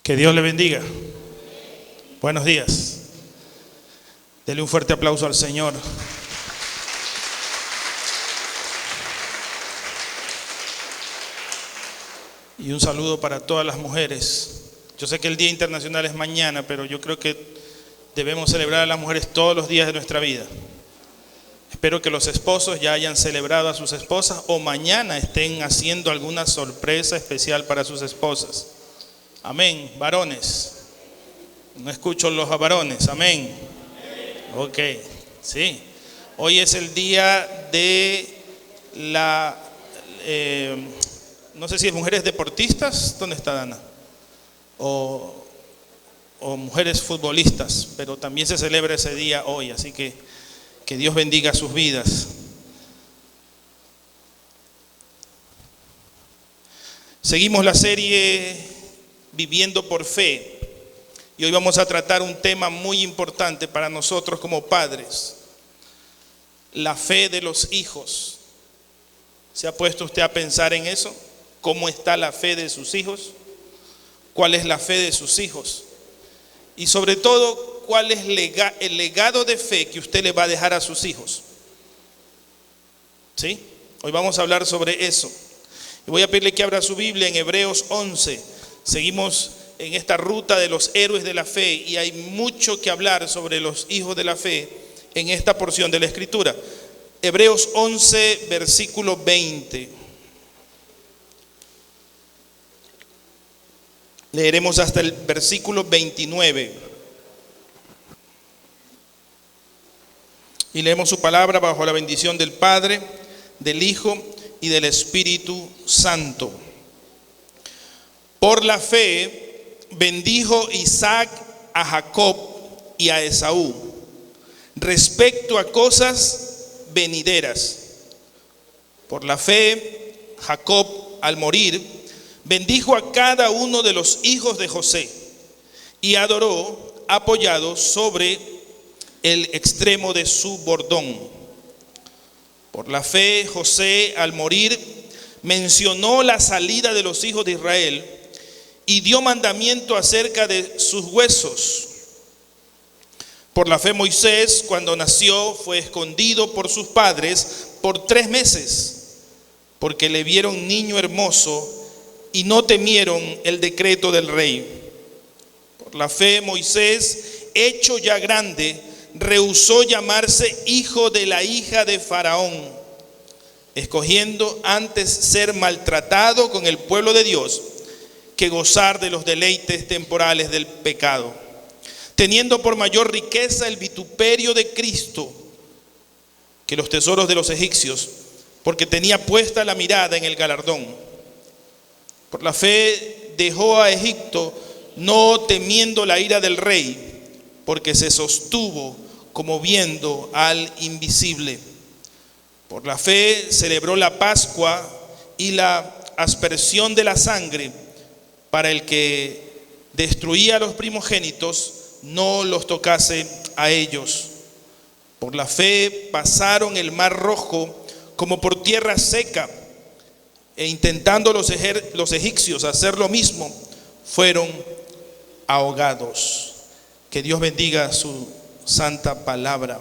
Que Dios le bendiga. Buenos días. Dele un fuerte aplauso al Señor. Y un saludo para todas las mujeres. Yo sé que el Día Internacional es mañana, pero yo creo que debemos celebrar a las mujeres todos los días de nuestra vida. Espero que los esposos ya hayan celebrado a sus esposas o mañana estén haciendo alguna sorpresa especial para sus esposas. Amén. Varones. No escucho los varones. Amén. Ok. Sí. Hoy es el día de la... no sé si es mujeres deportistas. ¿Dónde está Dana? O mujeres futbolistas. Pero también se celebra ese día hoy. Así que Dios bendiga sus vidas. Seguimos la serie Viviendo por Fe. Y hoy vamos a tratar un tema muy importante para nosotros como padres. La fe de los hijos. ¿Se ha puesto usted a pensar en eso? ¿Cómo está la fe de sus hijos? ¿Cuál es la fe de sus hijos? Y sobre todo, ¿cuál es el legado de fe que usted le va a dejar a sus hijos? ¿Sí? Hoy vamos a hablar sobre eso. Y voy a pedirle que abra su Biblia en Hebreos 11. Seguimos en esta ruta de los héroes de la fe y hay mucho que hablar sobre los hijos de la fe en esta porción de la Escritura. Hebreos 11, versículo 20. Leeremos hasta el versículo 29. Y leemos su palabra bajo la bendición del Padre, del Hijo y del Espíritu Santo. Por la fe bendijo Isaac a Jacob y a Esaú respecto a cosas venideras. Por la fe Jacob, al morir, bendijo a cada uno de los hijos de José y adoró apoyado sobre el extremo de su bordón. Por la fe José, al morir, mencionó la salida de los hijos de Israel y dio mandamiento acerca de sus huesos. Por la fe Moisés, cuando nació, fue escondido por sus padres por 3 meses, porque le vieron niño hermoso y no temieron el decreto del rey. Por la fe Moisés, hecho ya grande, rehusó llamarse hijo de la hija de Faraón, escogiendo antes ser maltratado con el pueblo de Dios que gozar de los deleites temporales del pecado, teniendo por mayor riqueza el vituperio de Cristo que los tesoros de los egipcios, porque tenía puesta la mirada en el galardón. Por la fe dejó a Egipto, no temiendo la ira del rey, porque se sostuvo como viendo al invisible. Por la fe celebró la Pascua y la aspersión de la sangre, para el que destruía a los primogénitos no los tocase a ellos. Por la fe pasaron el mar rojo como por tierra seca, e intentando los egipcios hacer lo mismo, fueron ahogados. Que Dios bendiga su santa palabra.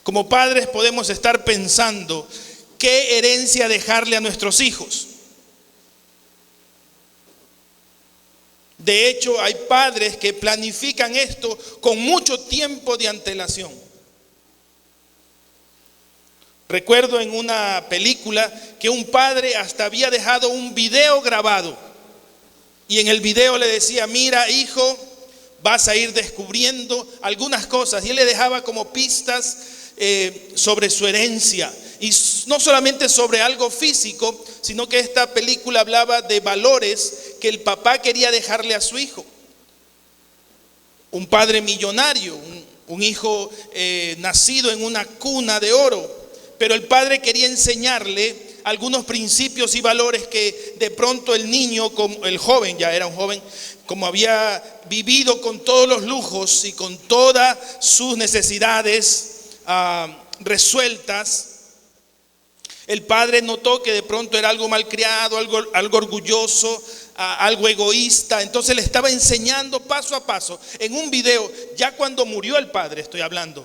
Como padres podemos estar pensando qué herencia dejarle a nuestros hijos. De hecho, hay padres que planifican esto con mucho tiempo de antelación. Recuerdo en una película que un padre hasta había dejado un video grabado. Y en el video le decía: mira, hijo, vas a ir descubriendo algunas cosas. Y él le dejaba como pistas sobre su herencia. Y no solamente sobre algo físico, sino que esta película hablaba de valores que el papá quería dejarle a su hijo. Un padre millonario, un hijo nacido en una cuna de oro. Pero el padre quería enseñarle algunos principios y valores que de pronto el niño, como el joven, ya era un joven, como había vivido con todos los lujos y con todas sus necesidades resueltas, El padre notó que de pronto era algo malcriado, algo orgulloso, algo egoísta. Entonces le estaba enseñando paso a paso. En un video, ya cuando murió el padre, estoy hablando.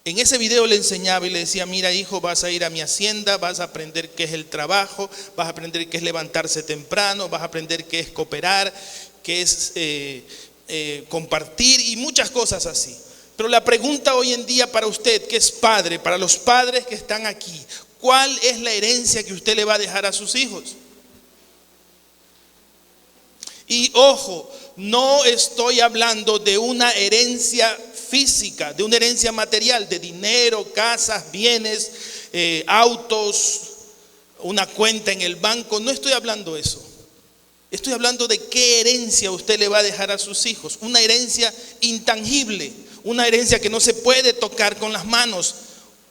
En ese video le enseñaba y le decía: mira, hijo, vas a ir a mi hacienda, vas a aprender qué es el trabajo, vas a aprender qué es levantarse temprano, vas a aprender qué es cooperar, qué es compartir y muchas cosas así. Pero la pregunta hoy en día para usted, que es padre, para los padres que están aquí: ¿cuál es la herencia que usted le va a dejar a sus hijos? Y ojo, no estoy hablando de una herencia física, de una herencia material, de dinero, casas, bienes, autos, una cuenta en el banco. No estoy hablando de eso. Estoy hablando de qué herencia usted le va a dejar a sus hijos. Una herencia intangible, una herencia que no se puede tocar con las manos,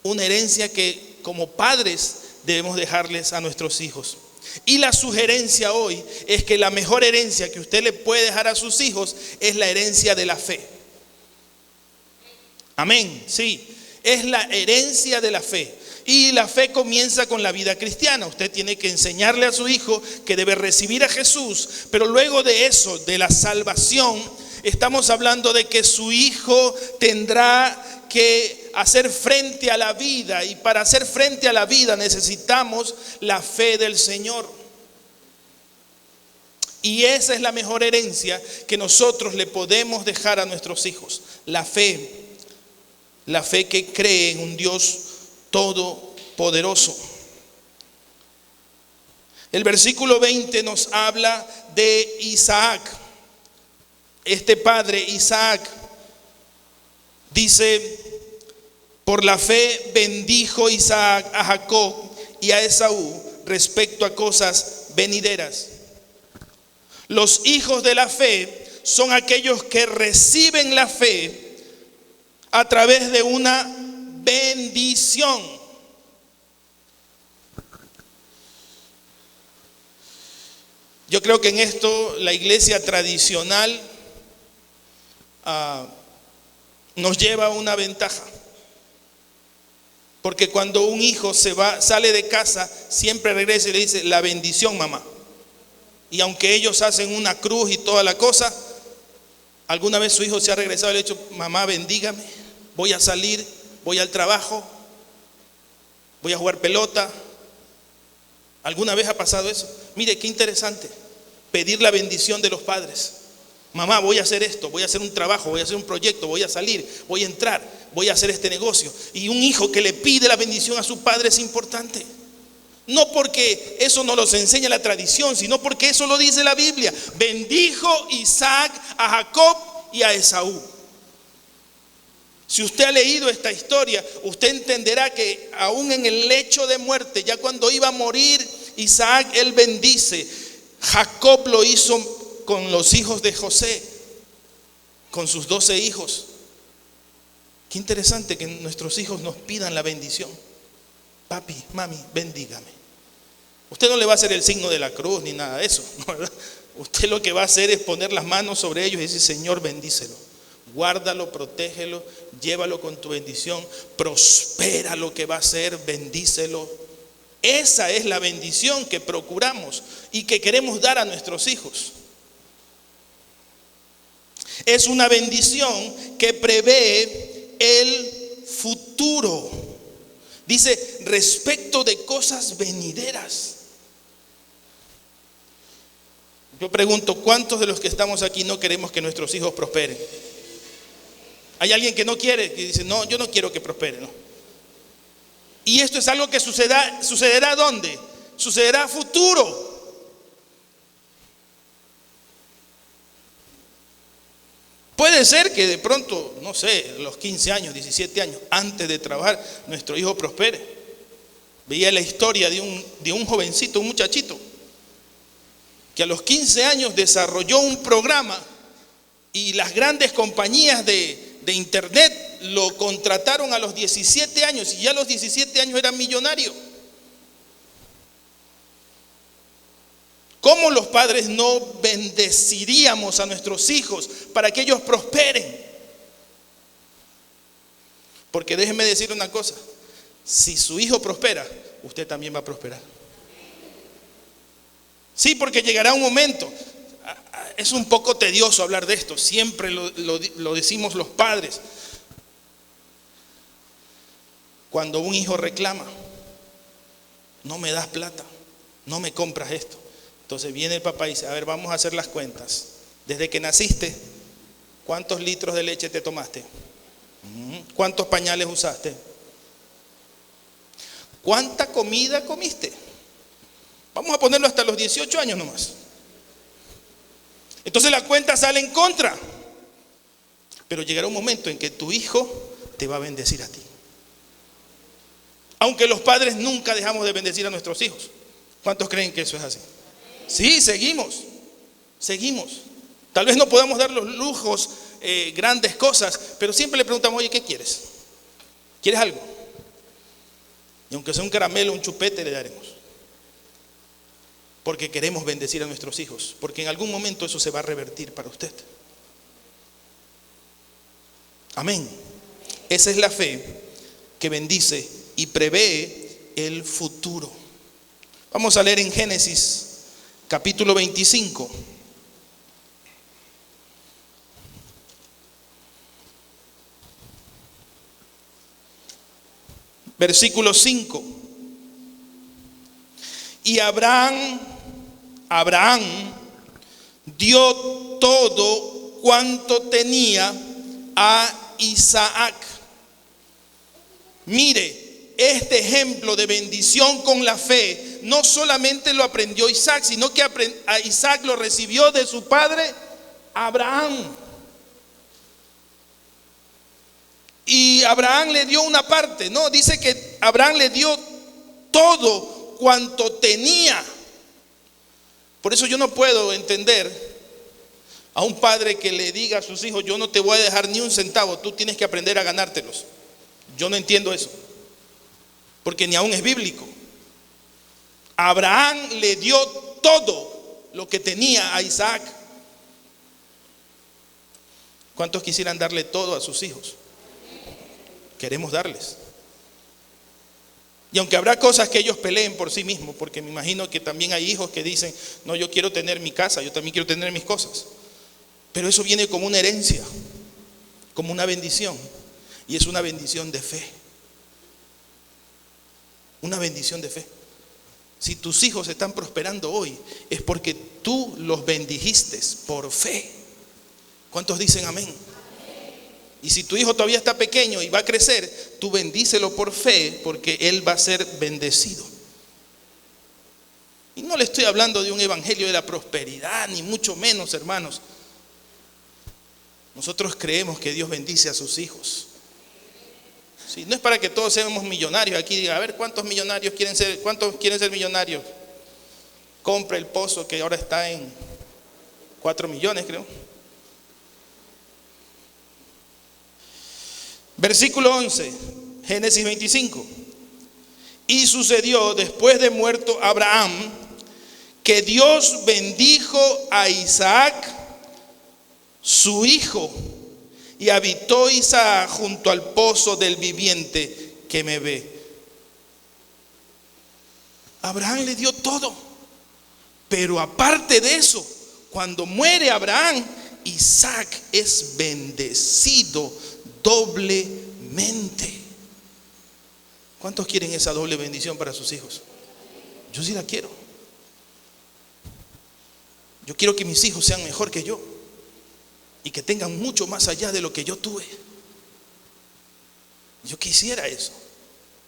una herencia que como padres debemos dejarles a nuestros hijos. Y la sugerencia hoy es que la mejor herencia que usted le puede dejar a sus hijos es la herencia de la fe. Amén, sí, es la herencia de la fe. Y la fe comienza con la vida cristiana. Usted tiene que enseñarle a su hijo que debe recibir a Jesús. Pero luego de eso, de la salvación, estamos hablando de que su hijo tendrá que hacer frente a la vida. Y para hacer frente a la vida necesitamos la fe del Señor. Y esa es la mejor herencia que nosotros le podemos dejar a nuestros hijos. La fe. La fe que cree en un Dios todopoderoso. El versículo 20 nos habla de Isaac. Este padre Isaac dice: por la fe bendijo Isaac a Jacob y a Esaú respecto a cosas venideras. Los hijos de la fe son aquellos que reciben la fe a través de una bendición. Yo creo que en esto la iglesia tradicional nos lleva a una ventaja. Porque cuando un hijo sale de casa, siempre regresa y le dice: la bendición, mamá. Y aunque ellos hacen una cruz y toda la cosa, alguna vez su hijo se ha regresado y le ha dicho: mamá, bendígame, voy a salir, voy al trabajo, voy a jugar pelota. ¿Alguna vez ha pasado eso? Mire, qué interesante, pedir la bendición de los padres. Mamá, voy a hacer esto, voy a hacer un trabajo, voy a hacer un proyecto, voy a salir, voy a entrar, voy a hacer este negocio. Y un hijo que le pide la bendición a su padre es importante. No porque eso no los enseña la tradición, sino porque eso lo dice la Biblia. Bendijo Isaac a Jacob y a Esaú. Si usted ha leído esta historia, usted entenderá que aún en el lecho de muerte, ya cuando iba a morir Isaac, él bendice. Jacob lo hizo con los hijos de José, con sus 12 hijos. Qué interesante que nuestros hijos nos pidan la bendición. Papi, mami, bendígame. Usted no le va a hacer el signo de la cruz ni nada de eso, ¿verdad? Usted lo que va a hacer es poner las manos sobre ellos y decir: Señor, bendícelo, guárdalo, protégelo, llévalo con tu bendición, prospera lo que va a hacer, bendícelo. Esa es la bendición que procuramos y que queremos dar a nuestros hijos. Es una bendición que prevé el futuro. Dice: respecto de cosas venideras. Yo pregunto, ¿cuántos de los que estamos aquí no queremos que nuestros hijos prosperen? Hay alguien que no quiere, que dice: no, yo no quiero que prosperen, ¿no? Y esto es algo que sucederá ¿dónde? Sucederá a futuro. Puede ser que de pronto, no sé, a los 15 años, 17 años, antes de trabajar, nuestro hijo prospere. Veía la historia de un jovencito, un muchachito, que a los 15 años desarrolló un programa y las grandes compañías de internet lo contrataron a los 17 años y ya a los 17 años era millonario. ¿Cómo los padres no bendeciríamos a nuestros hijos para que ellos prosperen? Porque déjenme decir una cosa: si su hijo prospera, usted también va a prosperar. Sí, porque llegará un momento. Es un poco tedioso hablar de esto, siempre lo decimos los padres. Cuando un hijo reclama, no me das plata, no me compras esto. Entonces viene el papá y dice, a ver, vamos a hacer las cuentas. Desde que naciste, ¿cuántos litros de leche te tomaste? ¿Cuántos pañales usaste? ¿Cuánta comida comiste? Vamos a ponerlo hasta los 18 años nomás. Entonces la cuenta sale en contra. Pero llegará un momento en que tu hijo te va a bendecir a ti. Aunque los padres nunca dejamos de bendecir a nuestros hijos. ¿Cuántos creen que eso es así? Sí, seguimos. Tal vez no podamos dar los lujos, grandes cosas, pero siempre le preguntamos, oye, ¿qué quieres? ¿Quieres algo? Y aunque sea un caramelo, un chupete, le daremos. Porque queremos bendecir a nuestros hijos, porque en algún momento eso se va a revertir para usted. Amén. Esa es la fe que bendice y prevé el futuro. Vamos a leer en Génesis capítulo 25. Versículo 5. Y Abraham dio todo cuanto tenía a Isaac. Mire, este ejemplo de bendición con la fe no solamente lo aprendió Isaac, sino que a Isaac lo recibió de su padre Abraham. Y Abraham le dio una parte, no, dice que Abraham le dio todo cuanto tenía. Por eso yo no puedo entender a un padre que le diga a sus hijos, yo no te voy a dejar ni un centavo, tú tienes que aprender a ganártelos. Yo no entiendo eso, porque ni aún es bíblico. Abraham le dio todo lo que tenía a Isaac. ¿Cuántos quisieran darle todo a sus hijos? Queremos darles. Y aunque habrá cosas que ellos peleen por sí mismos, porque me imagino que también hay hijos que dicen, no, yo quiero tener mi casa, yo también quiero tener mis cosas. Pero eso viene como una herencia, como una bendición. Y es una bendición de fe. Una bendición de fe. Si tus hijos están prosperando hoy, es porque tú los bendijiste por fe. ¿Cuántos dicen amén? Y si tu hijo todavía está pequeño y va a crecer, tú bendícelo por fe, porque él va a ser bendecido. Y no le estoy hablando de un evangelio de la prosperidad, ni mucho menos, hermanos. Nosotros creemos que Dios bendice a sus hijos. Sí, no es para que todos seamos millonarios. Aquí diga, a ver, ¿cuántos millonarios quieren ser? ¿Cuántos quieren ser millonarios? Compra el pozo que ahora está en 4 millones, creo. Versículo 11, Génesis 25. Y sucedió después de muerto Abraham, que Dios bendijo a Isaac, su hijo, y habitó Isaac junto al pozo del viviente que me ve. Abraham le dio todo, pero aparte de eso, cuando muere Abraham, Isaac es bendecido doblemente. ¿Cuántos quieren esa doble bendición para sus hijos? Yo sí la quiero. Yo quiero que mis hijos sean mejor que yo y que tengan mucho más allá de lo que yo tuve. Yo quisiera eso,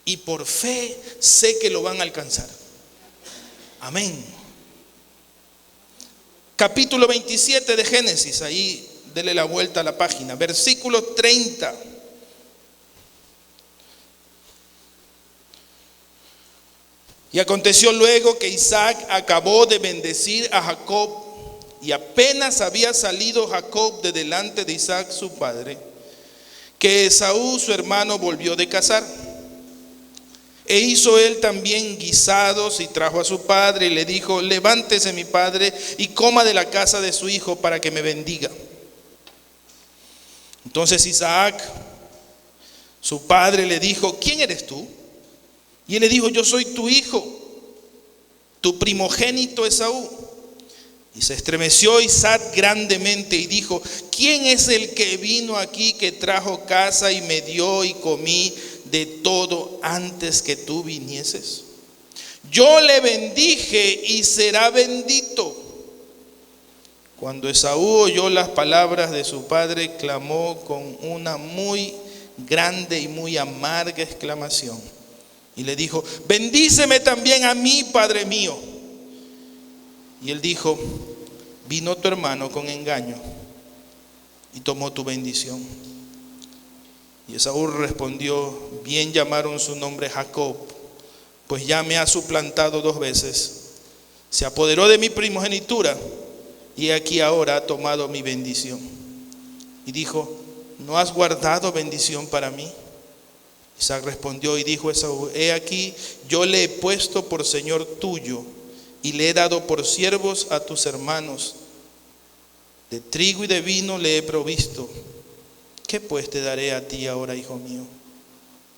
y por fe sé que lo van a alcanzar. Amén. Capítulo 27 de Génesis, ahí dele la vuelta a la página, versículo 30. Y aconteció luego que Isaac acabó de bendecir a Jacob, y apenas había salido Jacob de delante de Isaac su padre, que Esaú su hermano volvió de cazar. E hizo él también guisados y trajo a su padre y le dijo, levántese mi padre y coma de la casa de su hijo para que me bendiga. Entonces Isaac, su padre, le dijo, ¿quién eres tú? Y él le dijo: yo soy tu hijo, tu primogénito Esaú. Y se estremeció Isaac grandemente y dijo: ¿quién es el que vino aquí, que trajo caza y me dio y comí de todo antes que tú vinieses? Yo le bendije y será bendito. Cuando Esaú oyó las palabras de su padre, clamó con una muy grande y muy amarga exclamación. Y le dijo: bendíceme también a mí, padre mío. Y él dijo: vino tu hermano con engaño y tomó tu bendición. Y Esaú respondió: bien llamaron su nombre Jacob, pues ya me ha suplantado 2 veces. Se apoderó de mi primogenitura y aquí ahora ha tomado mi bendición. Y dijo: ¿no has guardado bendición para mí? Isaac respondió y dijo a Esaú: he aquí, yo le he puesto por señor tuyo y le he dado por siervos a tus hermanos. De trigo y de vino le he provisto. ¿Qué pues te daré a ti ahora, hijo mío?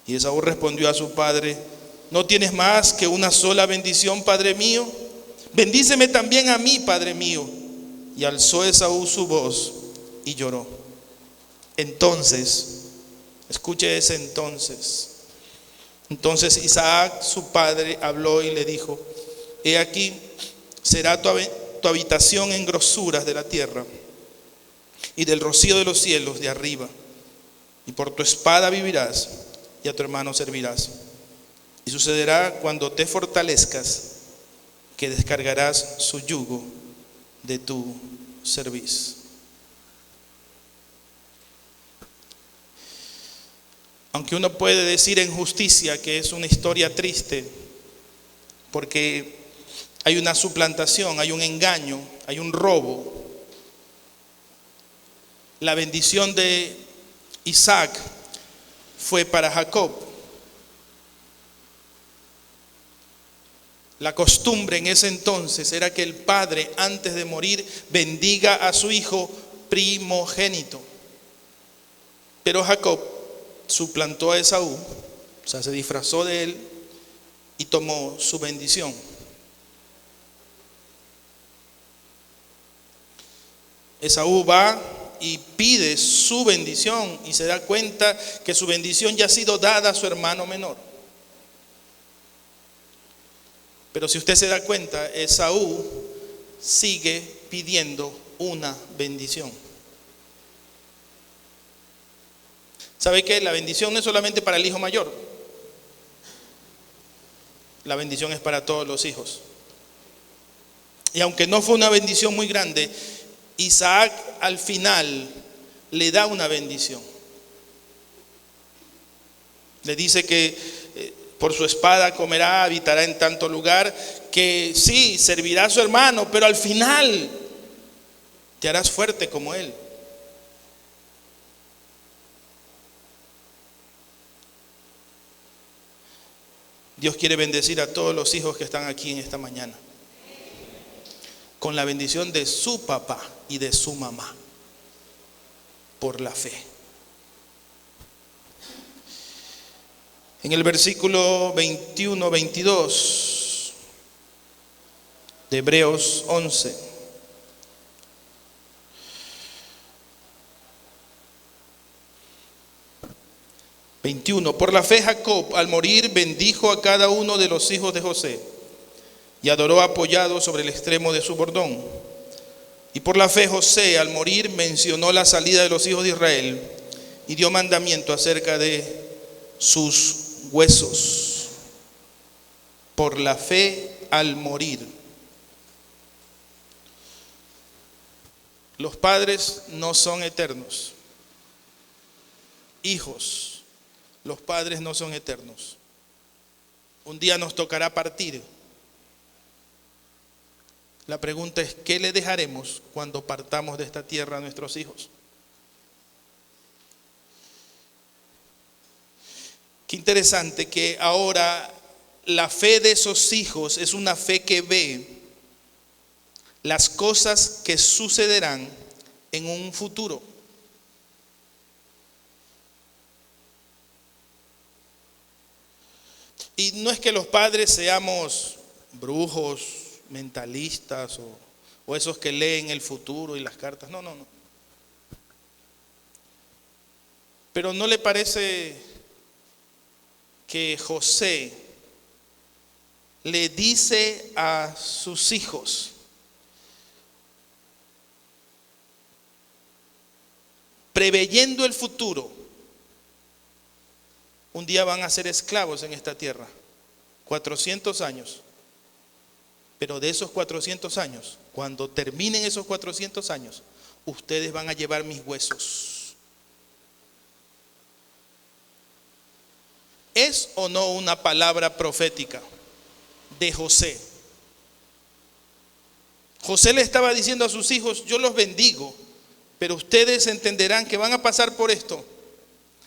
Y Esaú respondió a su padre: ¿no tienes más que una sola bendición, padre mío? Bendíceme también a mí, padre mío. Y alzó Esaú su voz y lloró. Entonces, escuche ese entonces. Entonces Isaac, su padre, habló y le dijo: he aquí, será tu habitación en grosuras de la tierra y del rocío de los cielos de arriba. Y por tu espada vivirás y a tu hermano servirás. Y sucederá cuando te fortalezcas que descargarás su yugo de tu cerviz. Aunque uno puede decir en justicia que es una historia triste, porque hay una suplantación, hay un engaño, hay un robo. La bendición de Isaac fue para Jacob. La costumbre en ese entonces era que el padre, antes de morir, bendiga a su hijo primogénito. Pero Jacob suplantó a Esaú, o sea, se disfrazó de él y tomó su bendición. Esaú va y pide su bendición y se da cuenta que su bendición ya ha sido dada a su hermano menor. Pero si usted se da cuenta, Esaú sigue pidiendo una bendición. ¿Sabe qué? La bendición no es solamente para el hijo mayor. La bendición es para todos los hijos. Y aunque no fue una bendición muy grande, Isaac al final le da una bendición. Le dice que por su espada comerá, habitará en tanto lugar, que sí, servirá a su hermano, pero al final te harás fuerte como él. Dios quiere bendecir a todos los hijos que están aquí en esta mañana, con la bendición de su papá y de su mamá, por la fe. En el versículo 21-22 de Hebreos 11. Por la fe Jacob, al morir, bendijo a cada uno de los hijos de José y adoró apoyado sobre el extremo de su bordón. Y por la fe José, al morir, mencionó la salida de los hijos de Israel y dio mandamiento acerca de sus huesos. Por la fe, al morir. Los padres no son eternos. Hijos, los padres no son eternos. Un día nos tocará partir. La pregunta es: ¿qué le dejaremos cuando partamos de esta tierra a nuestros hijos? Qué interesante que ahora la fe de esos hijos es una fe que ve las cosas que sucederán en un futuro. Y no es que los padres seamos brujos, mentalistas o esos que leen el futuro y las cartas. No, no, no. Pero ¿no le parece que José le dice a sus hijos: preveyendo el futuro, un día van a ser esclavos en esta tierra, 400 años, pero de esos 400 años, cuando terminen esos 400 años, ustedes van a llevar mis huesos? ¿Es o no una palabra profética de José? José le estaba diciendo a sus hijos: yo los bendigo, pero ustedes entenderán que van a pasar por esto.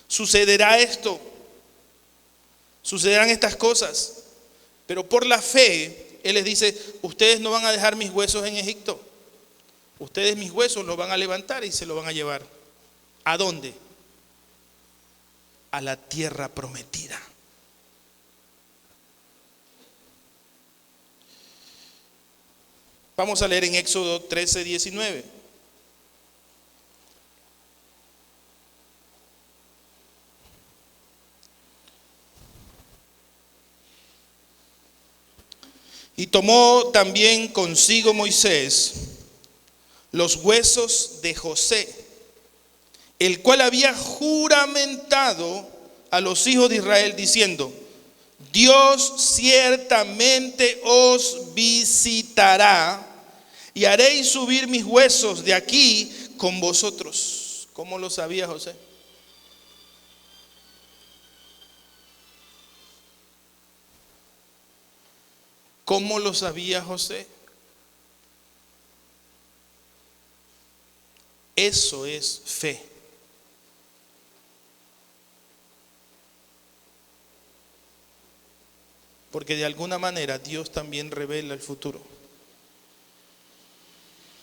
Sucederá esto. Sucederán estas cosas. Pero por la fe, Él les dice: ustedes no van a dejar mis huesos en Egipto. Ustedes mis huesos los van a levantar y se los van a llevar. ¿A dónde? A la tierra prometida. Vamos a leer en Éxodo 13, 19. Y tomó también consigo Moisés los huesos de José, el cual había juramentado a los hijos de Israel, diciendo: Dios ciertamente os visitará y haréis subir mis huesos de aquí con vosotros. ¿Cómo lo sabía José? ¿Cómo lo sabía José? Eso es fe. Porque de alguna manera Dios también revela el futuro.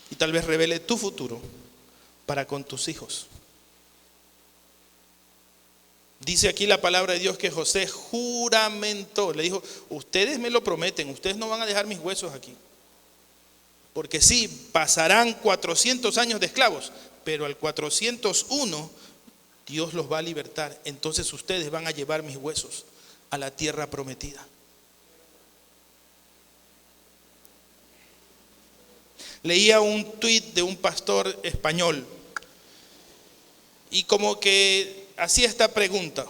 Y tal vez revele tu futuro para con tus hijos. Dice aquí la palabra de Dios que José juramentó, le dijo: ustedes me lo prometen, ustedes no van a dejar mis huesos aquí. Porque sí, pasarán 400 años de esclavos, pero al 401 Dios los va a libertar. Entonces ustedes van a llevar mis huesos a la tierra prometida. Leía un tuit de un pastor español y como que hacía esta pregunta.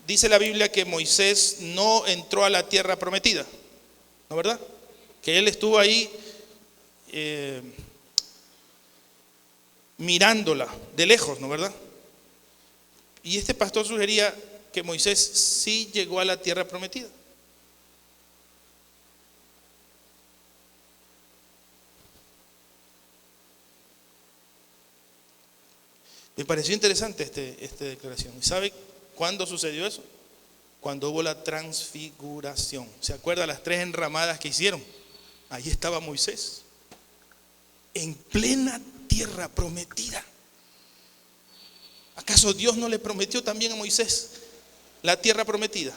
Dice la Biblia que Moisés no entró a la tierra prometida, ¿no, verdad? Que él estuvo ahí mirándola de lejos, ¿no, verdad? Y este pastor sugería que Moisés sí llegó a la tierra prometida. Me pareció interesante esta declaración. ¿Y sabe cuándo sucedió eso? Cuando hubo la transfiguración. ¿Se acuerda las 3 enramadas que hicieron? Ahí estaba Moisés, en plena tierra prometida. ¿Acaso Dios no le prometió también a Moisés la tierra prometida?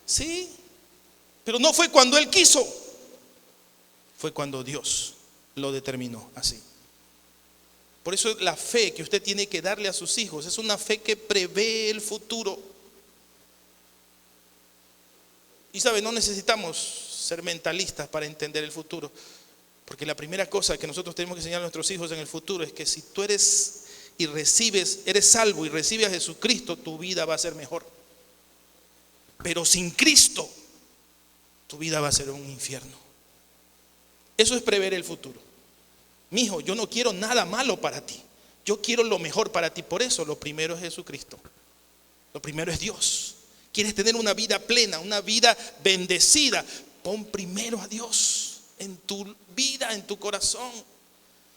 Sí, pero no fue cuando él quiso, fue cuando Dios lo determinó así. Por eso la fe que usted tiene que darle a sus hijos es una fe que prevé el futuro. Y sabe, no necesitamos ser mentalistas para entender el futuro. Porque la primera cosa que nosotros tenemos que enseñar a nuestros hijos en el futuro es que si tú eres salvo y recibes a Jesucristo, tu vida va a ser mejor. Pero sin Cristo, tu vida va a ser un infierno. Eso es prever el futuro. Mijo, yo no quiero nada malo para ti. Yo quiero lo mejor para ti. Por eso lo primero es Jesucristo. Lo primero es Dios. ¿Quieres tener una vida plena, una vida bendecida? Pon primero a Dios en tu vida, en tu corazón.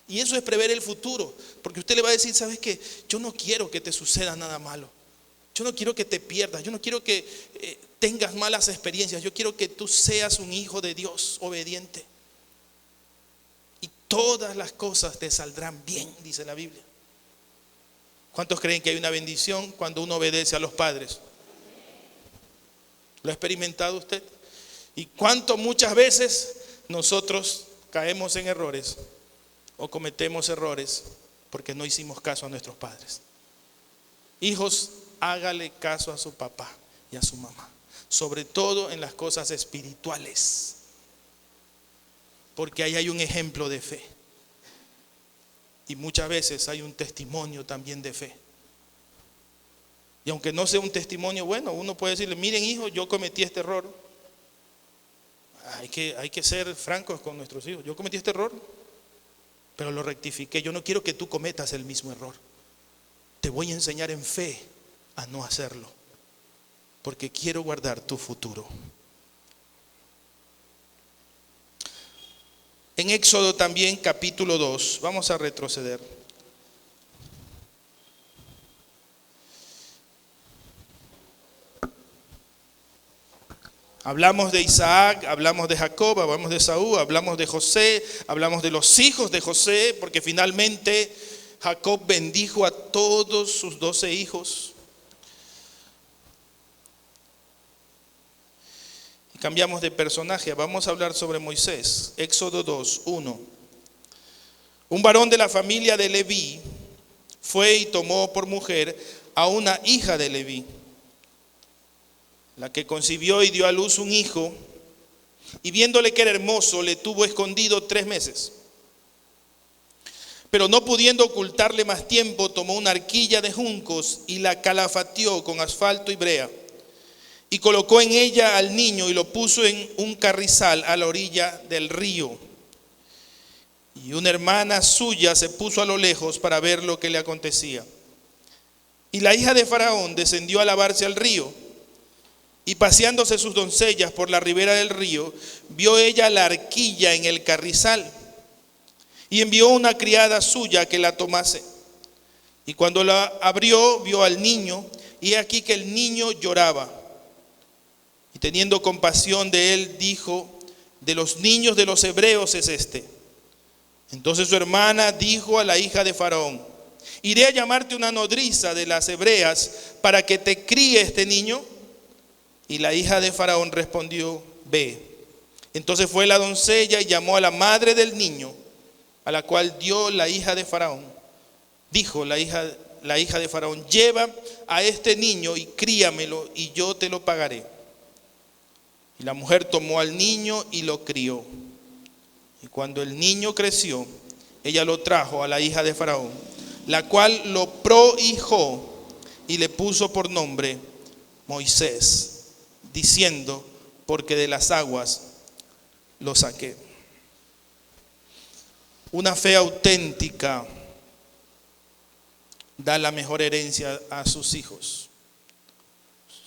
Y eso es prever el futuro. Porque usted le va a decir: ¿sabes qué? Yo no quiero que te suceda nada malo. Yo no quiero que te pierdas. Yo no quiero que tengas malas experiencias. Yo quiero que tú seas un hijo de Dios obediente. Y todas las cosas te saldrán bien, dice la Biblia. ¿Cuántos creen que hay una bendición cuando uno obedece a los padres? ¿Lo ha experimentado usted? Y cuánto muchas veces nosotros caemos en errores o cometemos errores porque no hicimos caso a nuestros padres. Hijos, hágale caso a su papá y a su mamá, sobre todo en las cosas espirituales, porque ahí hay un ejemplo de fe y muchas veces hay un testimonio también de fe. Y aunque no sea un testimonio bueno, uno puede decirle: miren, hijo, yo cometí este error. Hay que ser francos con nuestros hijos. Yo cometí este error, pero lo rectifiqué. Yo no quiero que tú cometas el mismo error. Te voy a enseñar en fe a no hacerlo, porque quiero guardar tu futuro. En Éxodo también, capítulo 2, vamos a retroceder. Hablamos de Isaac, hablamos de Jacob, hablamos de Esaú, hablamos de José, hablamos de los hijos de José, porque finalmente Jacob bendijo a todos sus 12 hijos. Y cambiamos de personaje, vamos a hablar sobre Moisés. Éxodo 2, 1. Un varón de la familia de Leví fue y tomó por mujer a una hija de Leví, la que concibió y dio a luz un hijo, y viéndole que era hermoso, le tuvo escondido 3 meses. Pero no pudiendo ocultarle más tiempo, tomó una arquilla de juncos y la calafateó con asfalto y brea, y colocó en ella al niño y lo puso en un carrizal a la orilla del río. Y una hermana suya se puso a lo lejos para ver lo que le acontecía. Y la hija de Faraón descendió a lavarse al río, y paseándose sus doncellas por la ribera del río, vio ella la arquilla en el carrizal, y envió una criada suya que la tomase. Y cuando la abrió, vio al niño, y he aquí que el niño lloraba. Y teniendo compasión de él, dijo: de los niños de los hebreos es este. Entonces su hermana dijo a la hija de Faraón: iré a llamarte una nodriza de las hebreas para que te críe este niño. Y la hija de Faraón respondió: ve. Entonces fue la doncella y llamó a la madre del niño, a la cual dio la hija de Faraón. Dijo la hija de Faraón: lleva a este niño y críamelo, y yo te lo pagaré. Y la mujer tomó al niño y lo crió. Y cuando el niño creció, ella lo trajo a la hija de Faraón, la cual lo prohijó y le puso por nombre Moisés, diciendo: porque de las aguas lo saqué. Una fe auténtica da la mejor herencia a sus hijos.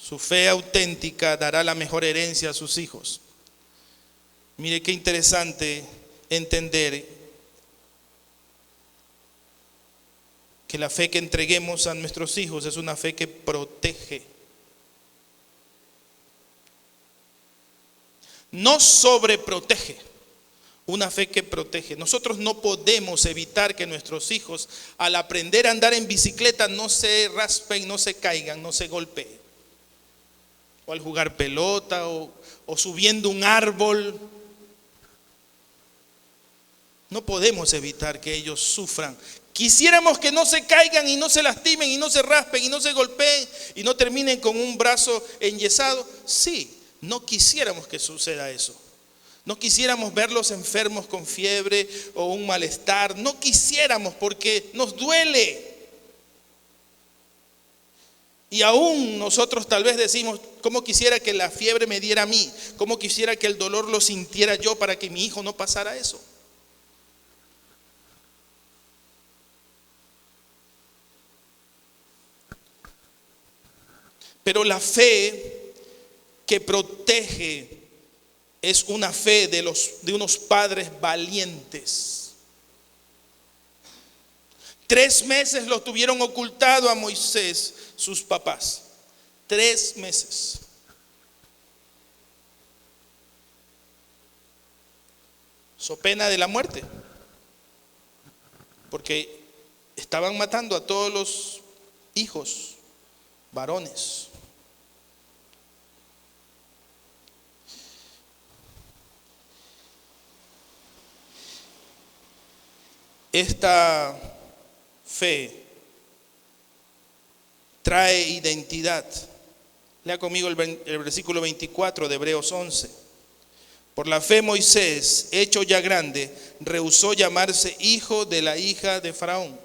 Su fe auténtica dará la mejor herencia a sus hijos. Mire qué interesante entender que la fe que entreguemos a nuestros hijos es una fe que protege. No sobreprotege, una fe que protege. Nosotros no podemos evitar que nuestros hijos, al aprender a andar en bicicleta, no se raspen, no se caigan, no se golpeen. O al jugar pelota o subiendo un árbol. No podemos evitar que ellos sufran. Quisiéramos que no se caigan y no se lastimen y no se raspen y no se golpeen y no terminen con un brazo enyesado. Sí. No quisiéramos que suceda eso. No quisiéramos verlos enfermos con fiebre o un malestar. No quisiéramos, porque nos duele. Y aún nosotros tal vez decimos: ¿cómo quisiera que la fiebre me diera a mí? ¿Cómo quisiera que el dolor lo sintiera yo para que mi hijo no pasara eso? Pero la fe que protege es una fe de unos padres valientes. 3 meses lo tuvieron ocultado a Moisés sus papás. 3 meses. So pena de la muerte, porque estaban matando a todos los hijos varones. Esta fe trae identidad. Lea conmigo el versículo 24 de Hebreos 11. Por la fe Moisés, hecho ya grande, rehusó llamarse hijo de la hija de Faraón.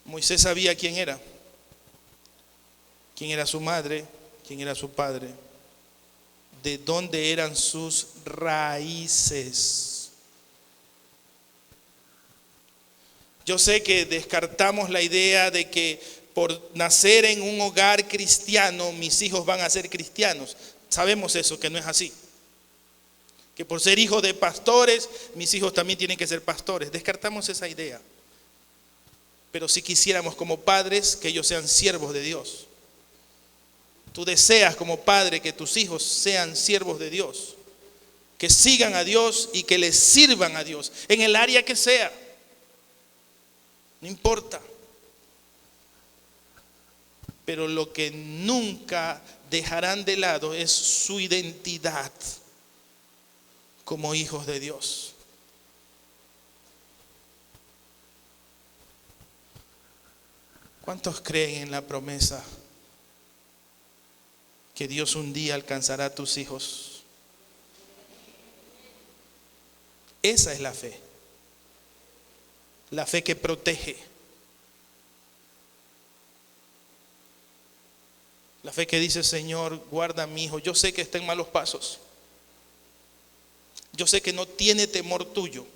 Moisés sabía quién era su madre, quién era su padre, de dónde eran sus raíces. Yo sé que descartamos la idea de que por nacer en un hogar cristiano mis hijos van a ser cristianos. Sabemos eso, que no es así. Que por ser hijo de pastores, mis hijos también tienen que ser pastores. Descartamos esa idea. Pero si quisiéramos como padres que ellos sean siervos de Dios. Tú deseas como padre que tus hijos sean siervos de Dios, que sigan a Dios y que les sirvan a Dios, en el área que sea. No importa. Pero lo que nunca dejarán de lado es su identidad como hijos de Dios. ¿Cuántos creen en la promesa que Dios un día alcanzará a tus hijos? Esa es la fe. La fe que protege. La fe que dice: Señor, guarda a mi hijo. Yo sé que está en malos pasos. Yo sé que no tiene temor tuyo.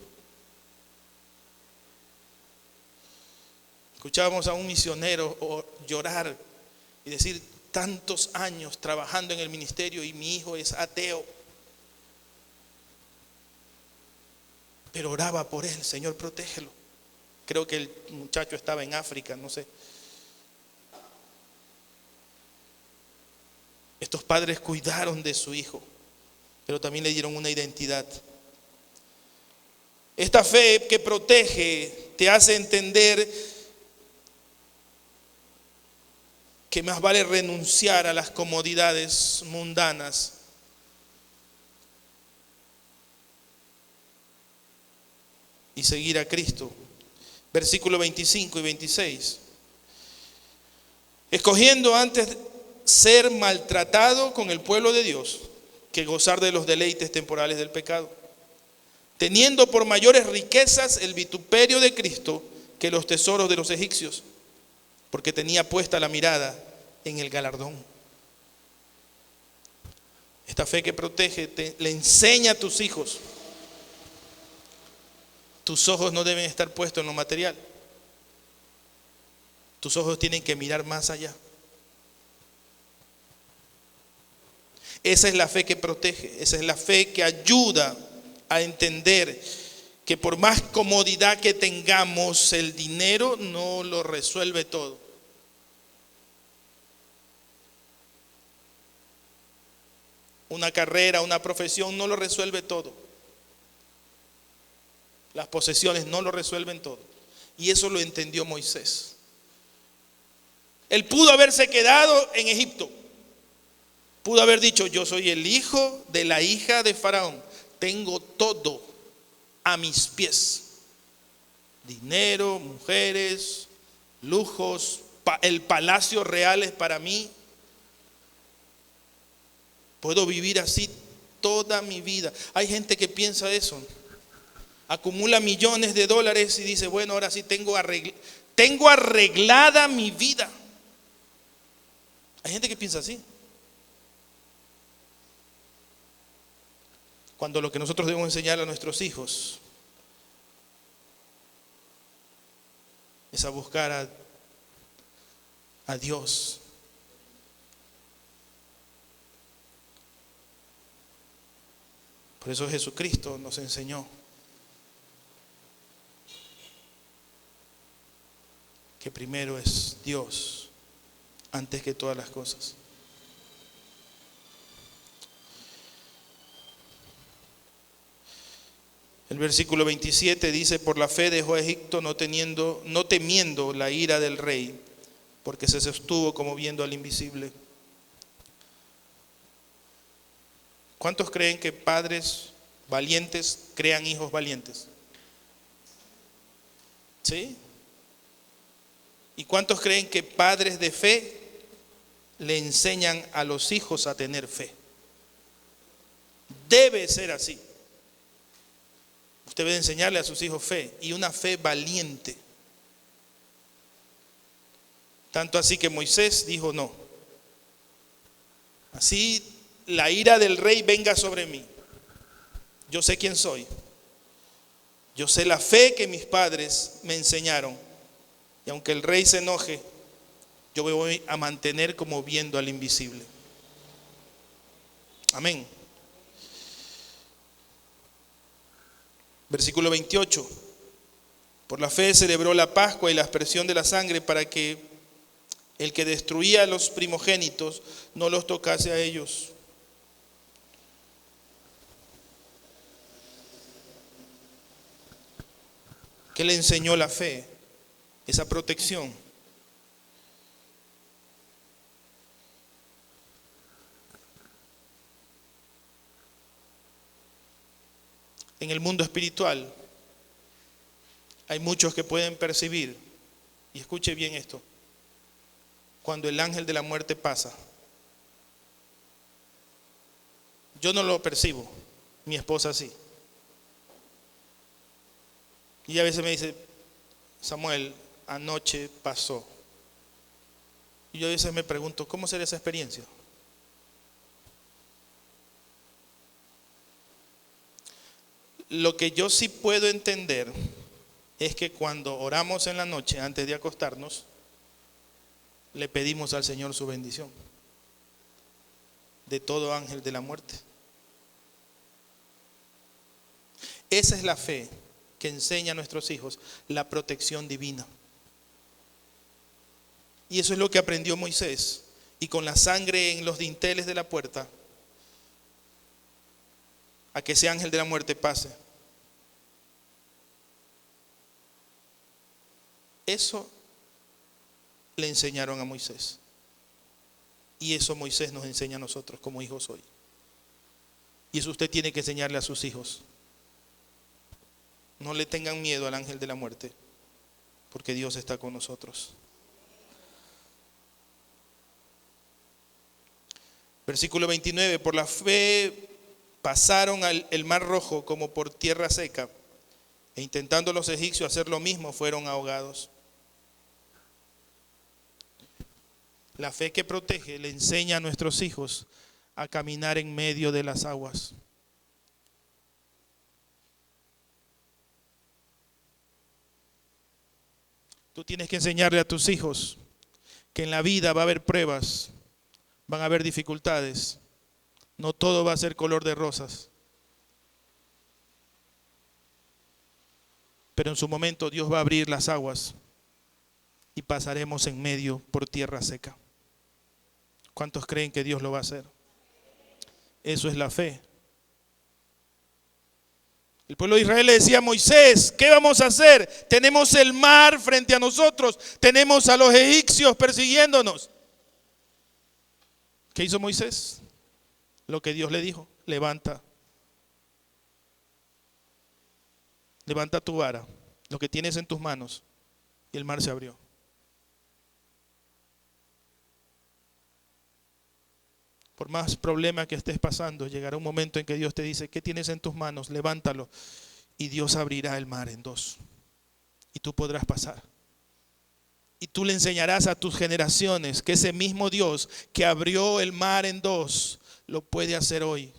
Escuchábamos a un misionero llorar y decir: tantos años trabajando en el ministerio y mi hijo es ateo. Pero oraba por él: Señor, protégelo. Creo que el muchacho estaba en África, no sé. Estos padres cuidaron de su hijo, pero también le dieron una identidad. Esta fe que protege te hace entender que más vale renunciar a las comodidades mundanas y seguir a Cristo. Versículos 25 y 26. Escogiendo antes ser maltratado con el pueblo de Dios que gozar de los deleites temporales del pecado, teniendo por mayores riquezas el vituperio de Cristo que los tesoros de los egipcios, porque tenía puesta la mirada en el galardón. Esta fe que protege le enseña a tus hijos: tus ojos no deben estar puestos en lo material. Tus ojos tienen que mirar más allá. Esa es la fe que protege. Esa es la fe que ayuda a entender que por más comodidad que tengamos, el dinero no lo resuelve todo. Una carrera, una profesión no lo resuelve todo. Las posesiones no lo resuelven todo. Y eso lo entendió Moisés. Él pudo haberse quedado en Egipto. Pudo haber dicho: yo soy el hijo de la hija de Faraón. Tengo todo a mis pies. Dinero, mujeres, lujos, el palacio real es para mí. Puedo vivir así toda mi vida. Hay gente que piensa eso. Acumula millones de dólares y dice: bueno, ahora sí tengo arreglada mi vida. Hay gente que piensa así. Cuando lo que nosotros debemos enseñar a nuestros hijos es a buscar a Dios. Por eso Jesucristo nos enseñó que primero es Dios antes que todas las cosas. El versículo 27 dice: por la fe dejó a Egipto no temiendo la ira del rey, porque se sostuvo como viendo al invisible. ¿Cuántos creen que padres valientes crean hijos valientes? ¿Sí? ¿Y cuántos creen que padres de fe le enseñan a los hijos a tener fe? Debe ser así. Usted debe enseñarle a sus hijos fe, y una fe valiente. Tanto así que Moisés dijo no. Así la ira del rey venga sobre mí. Yo sé quién soy. Yo sé la fe que mis padres me enseñaron. Y aunque el rey se enoje, yo me voy a mantener como viendo al invisible. Amén. Versículo 28. Por la fe celebró la Pascua y la aspersión de la sangre para que el que destruía a los primogénitos no los tocase a ellos. ¿Qué le enseñó la fe? Esa protección. En el mundo espiritual hay muchos que pueden percibir, y escuche bien esto, cuando el ángel de la muerte pasa. Yo no lo percibo, mi esposa sí. Y a veces me dice, Samuel, anoche pasó. Y yo a veces me pregunto, ¿cómo será esa experiencia? Lo que yo sí puedo entender es que cuando oramos en la noche antes de acostarnos, le pedimos al Señor su bendición de todo ángel de la muerte. Esa es la fe que enseña a nuestros hijos la protección divina. Y eso es lo que aprendió Moisés. Y con la sangre en los dinteles de la puerta, a que ese ángel de la muerte pase. Eso le enseñaron a Moisés. Y eso Moisés nos enseña a nosotros como hijos hoy. Y eso usted tiene que enseñarle a sus hijos. No le tengan miedo al ángel de la muerte, porque Dios está con nosotros. Versículo 29, por la fe pasaron el mar rojo como por tierra seca, e intentando los egipcios hacer lo mismo, fueron ahogados. La fe que protege le enseña a nuestros hijos a caminar en medio de las aguas. Tú tienes que enseñarle a tus hijos que en la vida va a haber pruebas, van a haber dificultades. No todo va a ser color de rosas. Pero en su momento Dios va a abrir las aguas y pasaremos en medio por tierra seca. ¿Cuántos creen que Dios lo va a hacer? Eso es la fe. El pueblo de Israel le decía a Moisés, ¿qué vamos a hacer? Tenemos el mar frente a nosotros, tenemos a los egipcios persiguiéndonos. ¿Qué hizo Moisés? Lo que Dios le dijo, levanta tu vara, lo que tienes en tus manos, y el mar se abrió. Por más problema que estés pasando, llegará un momento en que Dios te dice, ¿qué tienes en tus manos? Levántalo. Y Dios abrirá el mar en dos. Y tú podrás pasar. Y tú le enseñarás a tus generaciones que ese mismo Dios que abrió el mar en dos, lo puede hacer hoy.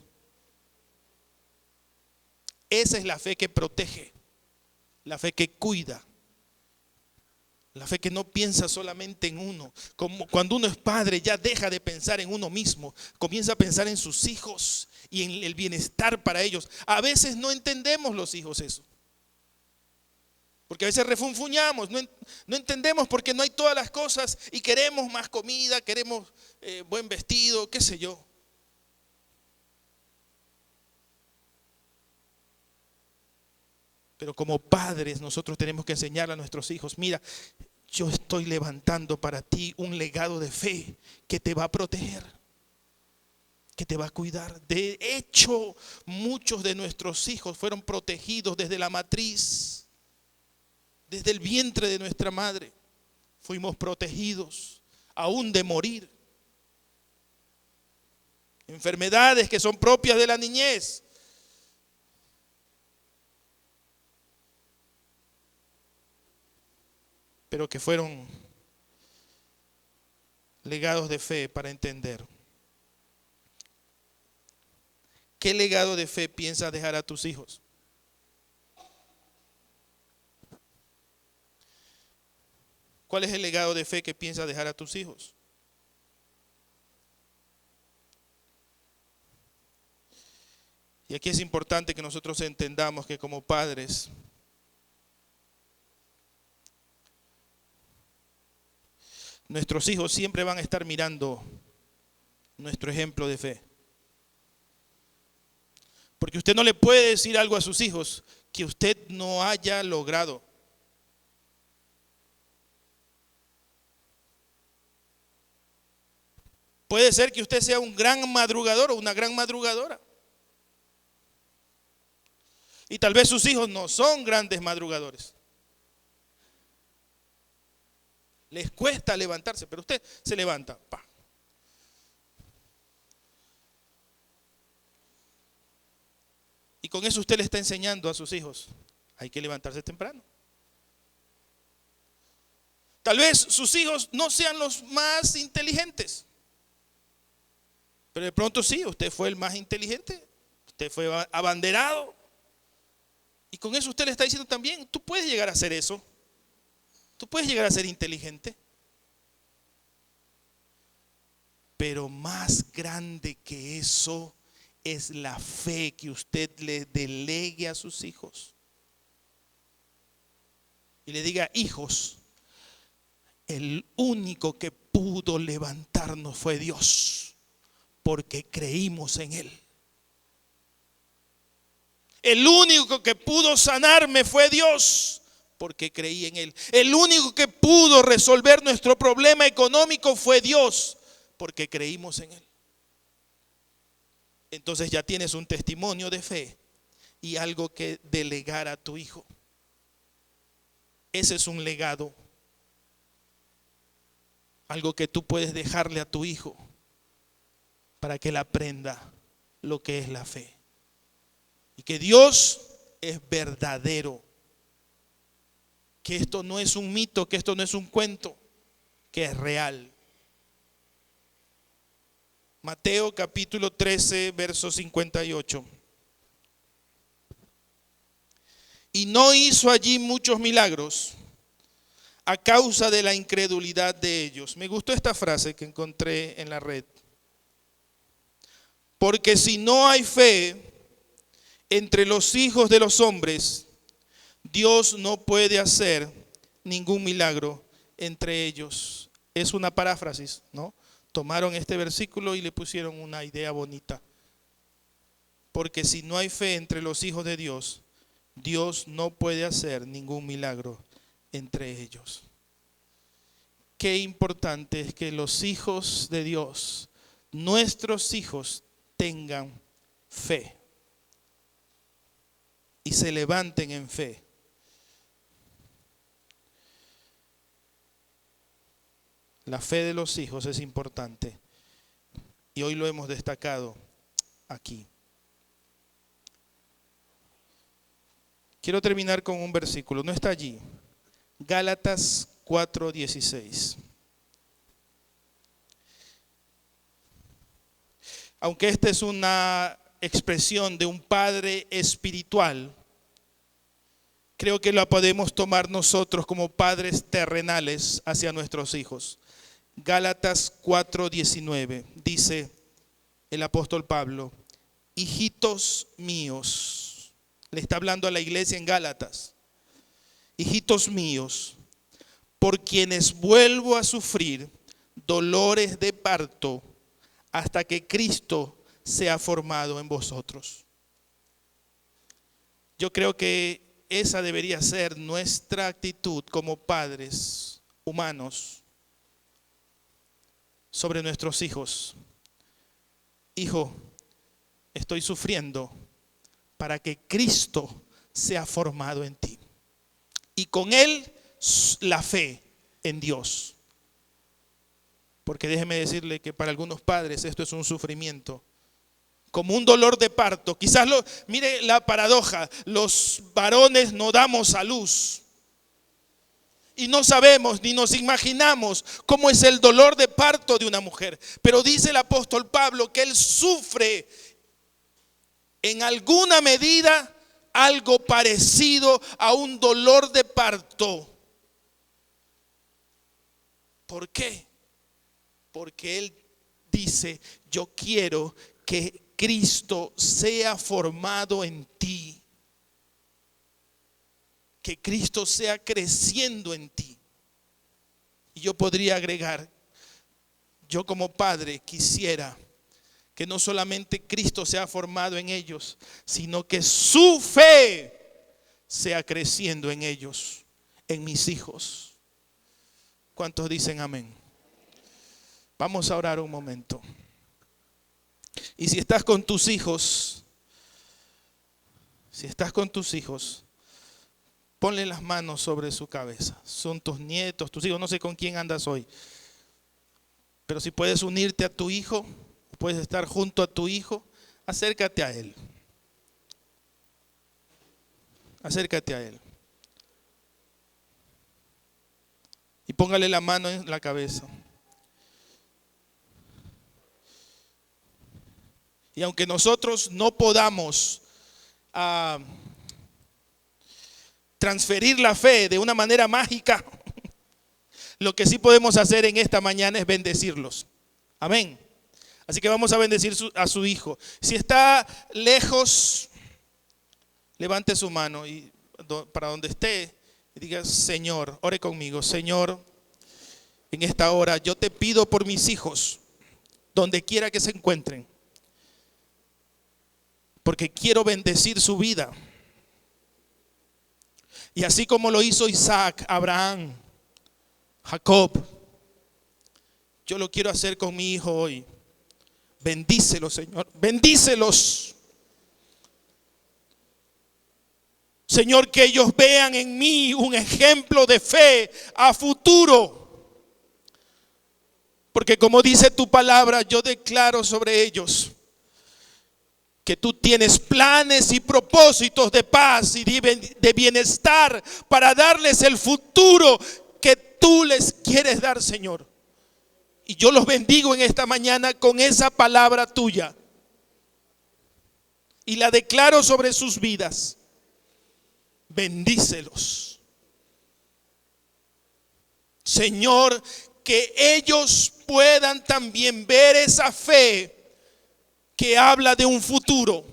Esa es la fe que protege, la fe que cuida. La fe que no piensa solamente en uno. Como cuando uno es padre ya deja de pensar en uno mismo. Comienza a pensar en sus hijos y en el bienestar para ellos. A veces no entendemos los hijos eso. Porque a veces refunfuñamos. No entendemos porque no hay todas las cosas y queremos más comida, queremos buen vestido, qué sé yo. Pero como padres nosotros tenemos que enseñar a nuestros hijos, mira, yo estoy levantando para ti un legado de fe que te va a proteger, que te va a cuidar. De hecho, muchos de nuestros hijos fueron protegidos desde la matriz, desde el vientre de nuestra madre. Fuimos protegidos, aún de morir. Enfermedades que son propias de la niñez. Pero que fueron legados de fe para entender. ¿Qué legado de fe piensas dejar a tus hijos? ¿Cuál es el legado de fe que piensas dejar a tus hijos? Y aquí es importante que nosotros entendamos que como padres, nuestros hijos siempre van a estar mirando nuestro ejemplo de fe. Porque usted no le puede decir algo a sus hijos que usted no haya logrado. Puede ser que usted sea un gran madrugador o una gran madrugadora. Y tal vez sus hijos no son grandes madrugadores. Les cuesta levantarse, pero usted se levanta. ¡Pah! Y con eso usted le está enseñando a sus hijos, hay que levantarse temprano. Tal vez sus hijos no sean los más inteligentes, pero de pronto sí, usted fue el más inteligente, usted fue abanderado. Y con eso usted le está diciendo también, tú puedes llegar a hacer eso, tú puedes llegar a ser inteligente. Pero más grande que eso es la fe que usted le delegue a sus hijos. Y le diga, hijos, el único que pudo levantarnos fue Dios, porque creímos en Él. El único que pudo sanarme fue Dios, porque creí en Él. El único que pudo resolver nuestro problema económico fue Dios, porque creímos en Él. Entonces ya tienes un testimonio de fe y algo que delegar a tu hijo. Ese es un legado. Algo que tú puedes dejarle a tu hijo para que él aprenda lo que es la fe. Y que Dios es verdadero. Que esto no es un mito, que esto no es un cuento, que es real. Mateo capítulo 13, verso 58. Y no hizo allí muchos milagros a causa de la incredulidad de ellos. Me gustó esta frase que encontré en la red. Porque si no hay fe entre los hijos de los hombres, Dios no puede hacer ningún milagro entre ellos. Es una paráfrasis, ¿no? Tomaron este versículo y le pusieron una idea bonita. Porque si no hay fe entre los hijos de Dios, Dios no puede hacer ningún milagro entre ellos. Qué importante es que los hijos de Dios, nuestros hijos, tengan fe y se levanten en fe. La fe de los hijos es importante y hoy lo hemos destacado aquí. Quiero terminar con un versículo, no está allí. Gálatas 4:16. Aunque esta es una expresión de un padre espiritual, creo que la podemos tomar nosotros como padres terrenales hacia nuestros hijos. Gálatas 4:19 dice el apóstol Pablo, hijitos míos, le está hablando a la iglesia en Gálatas, hijitos míos, por quienes vuelvo a sufrir dolores de parto hasta que Cristo sea formado en vosotros. Yo creo que esa debería ser nuestra actitud como padres humanos sobre nuestros hijos. hijo, estoy sufriendo para que Cristo sea formado en ti. Y con él la fe en Dios. Porque déjeme decirle que para algunos padres esto es un sufrimiento, como un dolor de parto. Quizás mire la paradoja, los varones no damos a luz. Y no sabemos ni nos imaginamos cómo es el dolor de parto de una mujer. Pero dice el apóstol Pablo que él sufre en alguna medida algo parecido a un dolor de parto. ¿Por qué? Porque él dice, yo quiero que Cristo sea formado en ti. Que Cristo sea creciendo en ti. Y yo podría agregar, yo como padre quisiera que no solamente Cristo sea formado en ellos, sino que su fe sea creciendo en ellos, en mis hijos. ¿Cuántos dicen amén? Vamos a orar un momento. Y si estás con tus hijos, ponle las manos sobre su cabeza. Son tus nietos, tus hijos, no sé con quién andas hoy. Pero si puedes unirte a tu hijo, puedes estar junto a tu hijo, acércate a él. Acércate a él. Y póngale la mano en la cabeza. Y aunque nosotros no podamos transferir la fe de una manera mágica, lo que sí podemos hacer en esta mañana es bendecirlos. Amén. Así que vamos a bendecir a su hijo. Si está lejos, levante su mano y para donde esté, y diga, Señor, ore conmigo. Señor, en esta hora yo te pido por mis hijos, donde quiera que se encuentren, porque quiero bendecir su vida. Y así como lo hizo Isaac, Abraham, Jacob, yo lo quiero hacer con mi hijo hoy. Bendícelos, Señor, bendícelos. Señor, que ellos vean en mí un ejemplo de fe a futuro. Porque como dice tu palabra, yo declaro sobre ellos que tú tienes planes y propósitos de paz y de bienestar para darles el futuro que tú les quieres dar, Señor. Y yo los bendigo en esta mañana con esa palabra tuya. Y la declaro sobre sus vidas. Bendícelos. Señor, que ellos puedan también ver esa fe que habla de un futuro.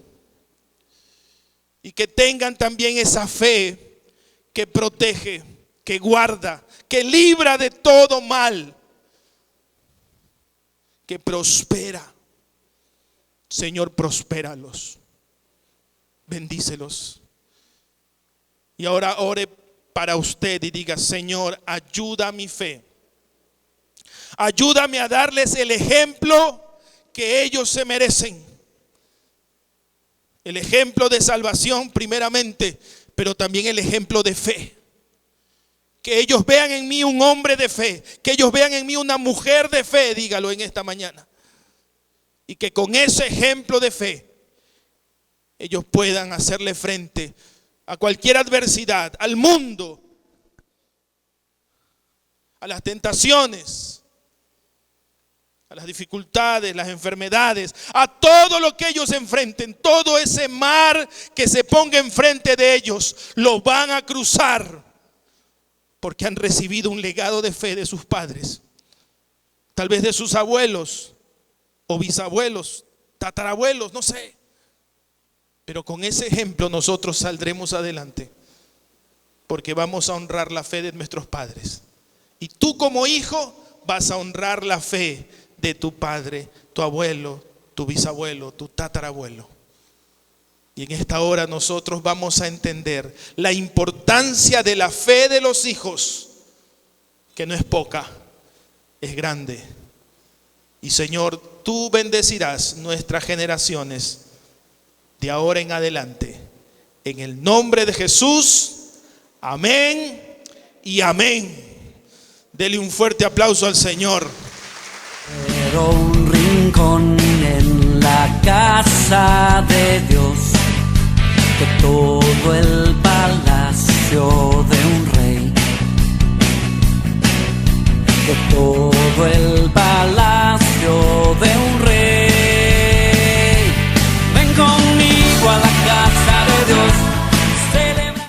Y que tengan también esa fe que protege, que guarda, que libra de todo mal, que prospera. Señor, prospéralos, bendícelos. Y ahora ore para usted y diga, Señor, ayuda a mi fe. Ayúdame a darles el ejemplo que ellos se merecen. El ejemplo de salvación primeramente, pero también el ejemplo de fe. Que ellos vean en mí un hombre de fe, que ellos vean en mí una mujer de fe, dígalo en esta mañana. Y que con ese ejemplo de fe, ellos puedan hacerle frente a cualquier adversidad, al mundo, a las tentaciones, a las dificultades, las enfermedades, a todo lo que ellos enfrenten. Todo ese mar que se ponga enfrente de ellos, lo van a cruzar, porque han recibido un legado de fe de sus padres, tal vez de sus abuelos o bisabuelos, tatarabuelos, no sé. Pero con ese ejemplo nosotros saldremos adelante, porque vamos a honrar la fe de nuestros padres. Y tú como hijo vas a honrar la fe de tu padre, tu abuelo, tu bisabuelo, tu tatarabuelo. Y en esta hora nosotros vamos a entender la importancia de la fe de los hijos, que no es poca, es grande. Y Señor, tú bendecirás nuestras generaciones de ahora en adelante. En el nombre de Jesús, amén y amén. Dele un fuerte aplauso al Señor. Pero un rincón en la casa de Dios, que todo el palacio de un rey, que todo